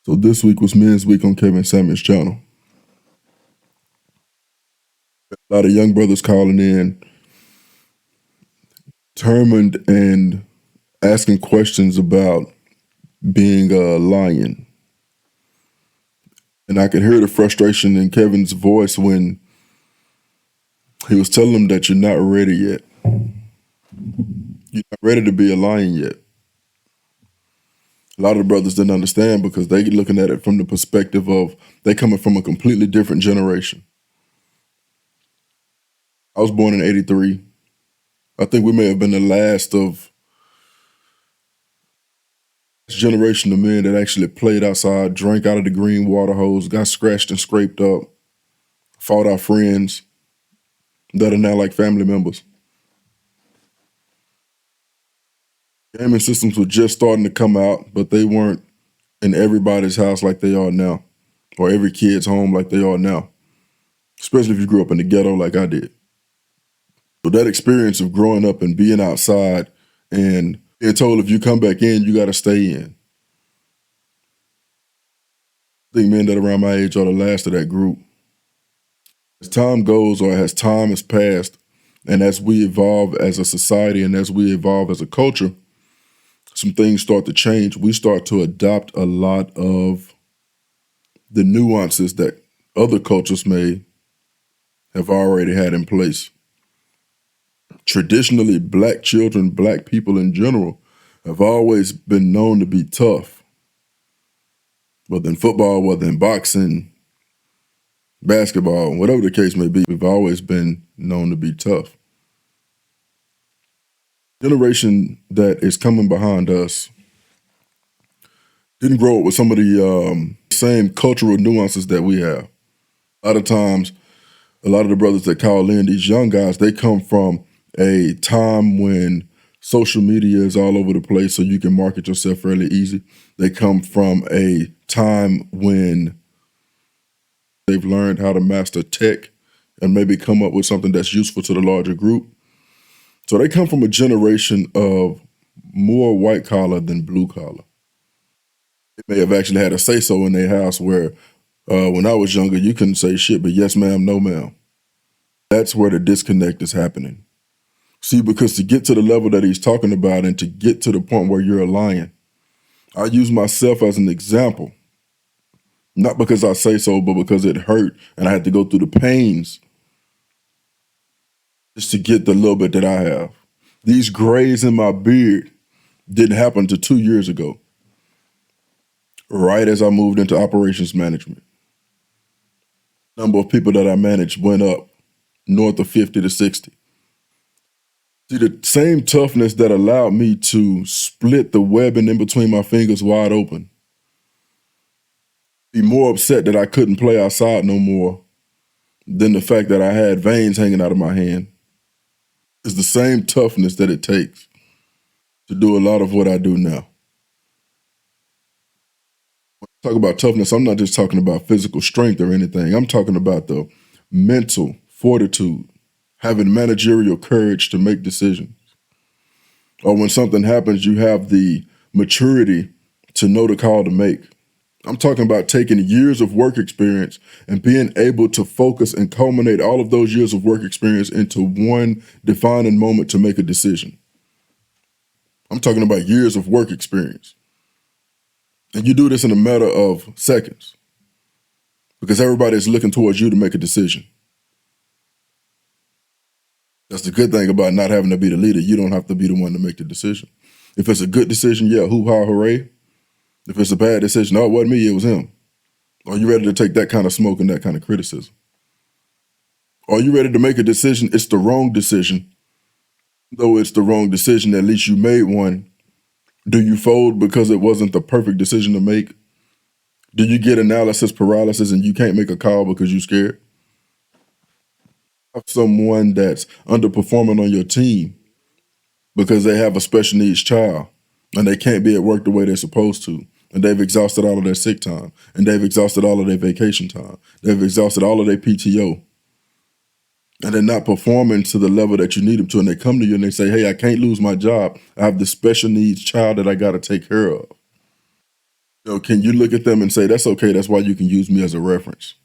So this week was Men's Week on Kevin Samuels' channel. A lot of young brothers calling in, determined and asking questions about being a lion. And I could hear the frustration in Kevin's voice when he was telling them that you're not ready yet. You're not ready to be a lion yet. A lot of the brothers didn't understand because they looking at it from the perspective of they coming from a completely different generation. I was born in '83. I think we may have been the last of this generation of men that actually played outside, drank out of the green water hose, got scratched and scraped up, fought our friends that are now like family members. Gaming systems were just starting to come out, but they weren't in everybody's house like they are now, or every kid's home like they are now, especially if you grew up in the ghetto like I did. So that experience of growing up and being outside and being told if you come back in, you got to stay in. I think men that are around my age are the last of that group. As time goes, or as time has passed, and as we evolve as a society and as we evolve as a culture, some things start to change. We start to adopt a lot of the nuances that other cultures may have already had in place. Traditionally, black children, black people in general, have always been known to be tough. Whether in football, whether in boxing, basketball, whatever the case may be, we've always been known to be tough. The generation that is coming behind us didn't grow up with some of the same cultural nuances that we have. A lot of times, a lot of the brothers that call in, these young guys, they come from a time when social media is all over the place, so you can market yourself fairly easy. They come from a time when they've learned how to master tech and maybe come up with something that's useful to the larger group. So they come from a generation of more white collar than blue collar. They may have actually had a say-so in their house where when I was younger, you couldn't say shit, but yes ma'am, no ma'am. That's where the disconnect is happening. See, because to get to the level that he's talking about and to get to the point where you're a lion, I use myself as an example, not because I say so, but because it hurt and I had to go through the pains just to get the little bit that I have. These grays in my beard didn't happen until 2 years ago, right as I moved into operations management. Number of people that I managed went up north of 50 to 60. See, the same toughness that allowed me to split the webbing in between my fingers wide open, be more upset that I couldn't play outside no more than the fact that I had veins hanging out of my hand, is the same toughness that it takes to do a lot of what I do now. When I talk about toughness, I'm not just talking about physical strength or anything. I'm talking about the mental fortitude, having managerial courage to make decisions. Or when something happens, you have the maturity to know the call to make. I'm talking about taking years of work experience and being able to focus and culminate all of those years of work experience into one defining moment to make a decision. I'm talking about years of work experience. And you do this in a matter of seconds because everybody is looking towards you to make a decision. That's the good thing about not having to be the leader. You don't have to be the one to make the decision. If it's a good decision, yeah, hoo-ha, hooray. If it's a bad decision, no, it wasn't me, it was him. Are you ready to take that kind of smoke and that kind of criticism? Are you ready to make a decision? It's the wrong decision. Though it's the wrong decision, at least you made one. Do you fold because it wasn't the perfect decision to make? Do you get analysis paralysis and you can't make a call because you're scared? Have someone that's underperforming on your team because they have a special needs child and they can't be at work the way they're supposed to. And they've exhausted all of their sick time. And they've exhausted all of their vacation time. They've exhausted all of their PTO. And they're not performing to the level that you need them to. And they come to you and they say, hey, I can't lose my job. I have this special needs child that I got to take care of. Can you look at them and say, that's okay, that's why you can use me as a reference?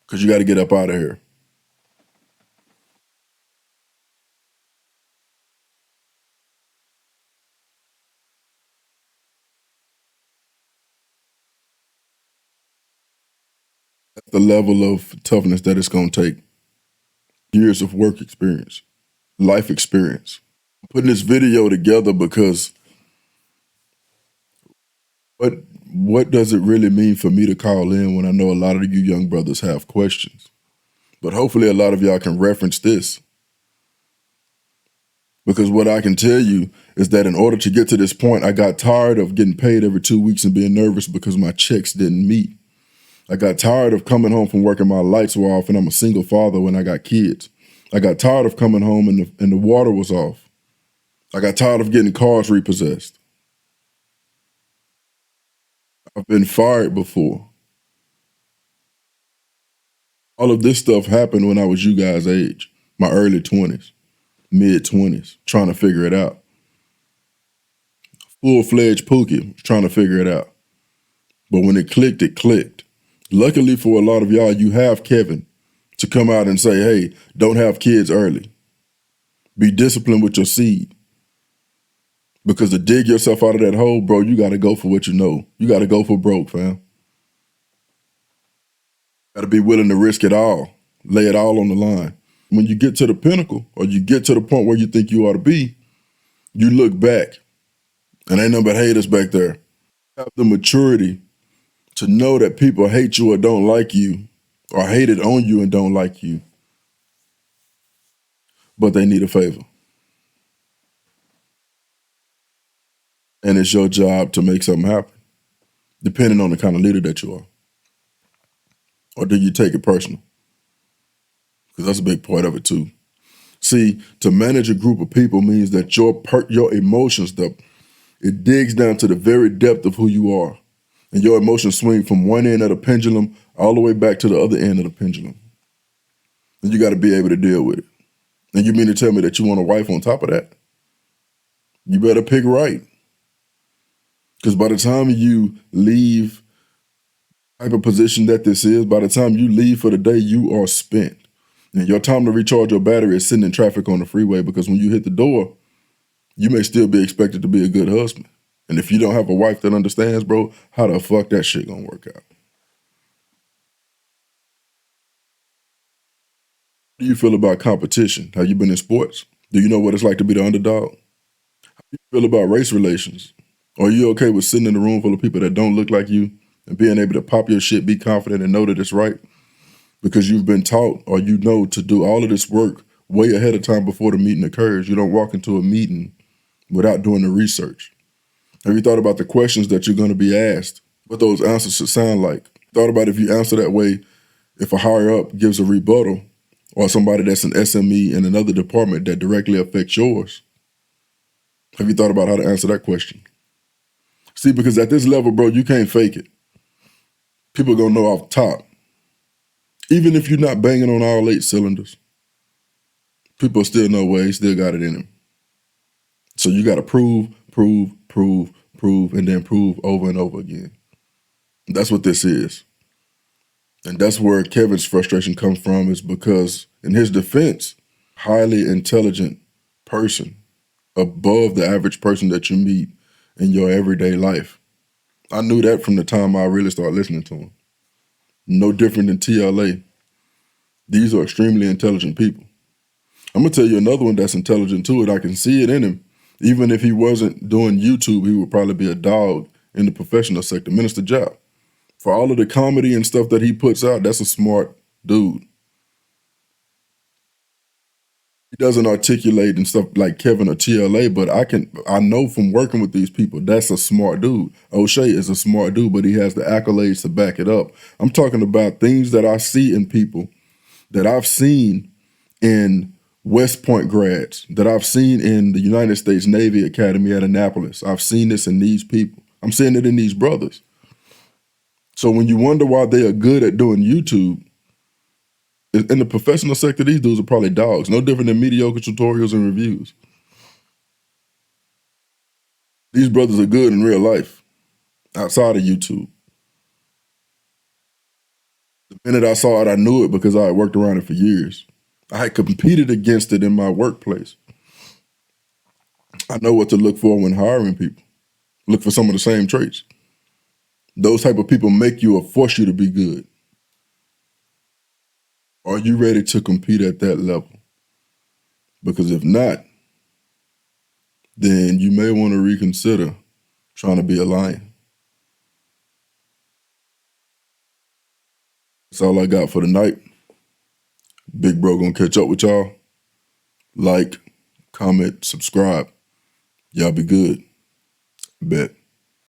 Because you got to get up out of here. That's the level of toughness that it's going to take. Years of work experience, life experience. I'm putting this video together because what does it really mean for me to call in when I know a lot of you young brothers have questions? But hopefully a lot of y'all can reference this. Because what I can tell you is that in order to get to this point, I got tired of getting paid every 2 weeks and being nervous because my checks didn't meet. I got tired of coming home from work and my lights were off, and I'm a single father when I got kids. I got tired of coming home and the water was off. I got tired of getting cars repossessed. I've been fired before. All of this stuff happened when I was you guys' age, my early 20s, mid 20s, trying to figure it out. Full-fledged Pookie, trying to figure it out. But when it clicked, it clicked. Luckily for a lot of y'all, you have Kevin to come out and say, hey, don't have kids early. Be disciplined with your seed. Because to dig yourself out of that hole, bro, you got to go for what you know. You got to go for broke, fam. Got to be willing to risk it all, lay it all on the line. When you get to the pinnacle or you get to the point where you think you ought to be, you look back and ain't nothing but haters back there. Have the maturity to know that people hate you or don't like you or hate it on you and don't like you, but they need a favor. And it's your job to make something happen, depending on the kind of leader that you are. Or do you take it personal? Because that's a big part of it too. See, to manage a group of people means that your emotions, it digs down to the very depth of who you are. And your emotions swing from one end of the pendulum all the way back to the other end of the pendulum. And you got to be able to deal with it. And you mean to tell me that you want a wife on top of that? You better pick right. Because by the time you leave the type of position that this is, by the time you leave for the day, you are spent. And your time to recharge your battery is sitting in traffic on the freeway, because when you hit the door, you may still be expected to be a good husband. And if you don't have a wife that understands, bro, how the fuck that shit gonna work out? How do you feel about competition? Have you been in sports? Do you know what it's like to be the underdog? How do you feel about race relations? Are you okay with sitting in a room full of people that don't look like you and being able to pop your shit, be confident, and know that it's right? Because you've been taught, or you know, to do all of this work way ahead of time before the meeting occurs. You don't walk into a meeting without doing the research. Have you thought about the questions that you're going to be asked, what those answers should sound like? Thought about if you answer that way, if a higher up gives a rebuttal, or somebody that's an SME in another department that directly affects yours? Have you thought about how to answer that question? See, because at this level, bro, you can't fake it. People are going to know off top. Even if you're not banging on all 8 cylinders, people still know where he still got it in him. So you got to prove, and then prove over and over again. That's what this is. And that's where Kevin's frustration comes from, is because, in his defense, highly intelligent person, above the average person that you meet in your everyday life. I knew that from the time I really started listening to him. No different than TLA. These are extremely intelligent people. I'm going to tell you another one that's intelligent too, and I can see it in him. Even if he wasn't doing YouTube, he would probably be a dog in the professional sector. Minister Jap. For all of the comedy and stuff that he puts out, that's a smart dude. He doesn't articulate and stuff like Kevin or TLA, but I know from working with these people, that's a smart dude. O'Shea is a smart dude, but he has the accolades to back it up. I'm talking about things that I see in people, that I've seen in West Point grads, that I've seen in the United States Navy Academy at Annapolis. I've seen this in these people. I'm seeing it in these brothers. So when you wonder why they are good at doing YouTube, in the professional sector, these dudes are probably dogs, no different than mediocre tutorials and reviews. These brothers are good in real life. outside of YouTube. The minute I saw it, I knew it because I had worked around it for years. I had competed against it in my workplace. I know what to look for when hiring people. Look for some of the same traits. Those type of people make you or force you to be good. Are you ready to compete at that level? Because if not, then you may want to reconsider trying to be a lion. That's all I got for tonight. Big bro gonna catch up with y'all. Like, comment, subscribe. Y'all be good. Bet.